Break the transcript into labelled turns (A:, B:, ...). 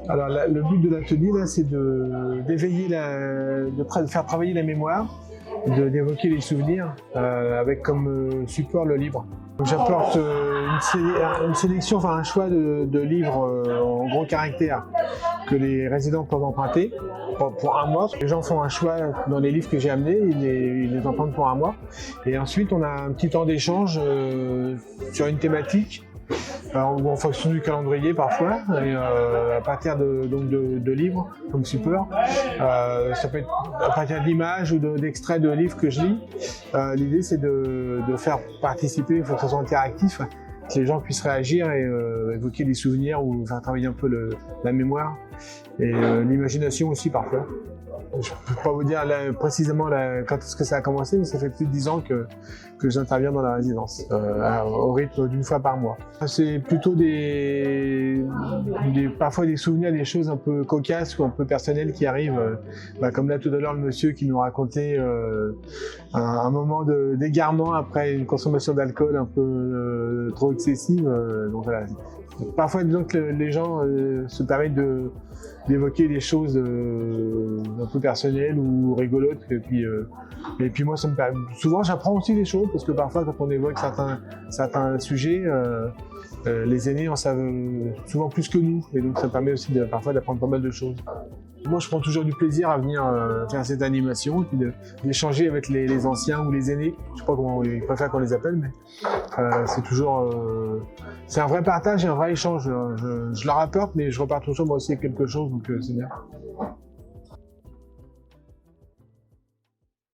A: Alors le but de l'atelier là, c'est d'éveiller de faire travailler la mémoire, d'évoquer les souvenirs avec comme support le livre. J'apporte une sélection, enfin un choix de livres en gros caractères que les résidents peuvent emprunter pour un mois. Les gens font un choix dans les livres que j'ai amenés, ils les empruntent pour un mois. Et ensuite on a un petit temps d'échange sur une thématique. En fonction du calendrier parfois, et à partir de livres comme support. Ça peut être à partir d'images ou d'extraits de livres que je lis. L'idée c'est de faire participer, il faut que ce soit interactif, que les gens puissent réagir et évoquer des souvenirs ou faire travailler un peu la mémoire et l'imagination aussi parfois. Je ne peux pas vous dire précisément quand est-ce que ça a commencé, mais ça fait plus de 10 ans que j'interviens dans la résidence, au rythme d'une fois par mois. C'est plutôt parfois des souvenirs, des choses un peu cocasses ou un peu personnelles qui arrivent, comme là tout à l'heure le monsieur qui nous racontait un moment d'égarement après une consommation d'alcool un peu trop excessive. Donc voilà. Parfois, disons que les gens se permettent d'évoquer des choses un peu personnelles ou rigolotes. Et puis moi, ça me permet. Souvent, j'apprends aussi des choses parce que parfois, quand on évoque certains sujets, les aînés en savent souvent plus que nous. Et donc, ça permet aussi parfois d'apprendre pas mal de choses. Moi, je prends toujours du plaisir à venir faire cette animation et puis d'échanger avec les anciens ou les aînés. Je sais pas comment ils préfèrent qu'on les appelle, mais c'est toujours... c'est un vrai partage et un vrai échange. Je leur apporte, mais je repars toujours moi aussi avec quelque chose, donc c'est bien.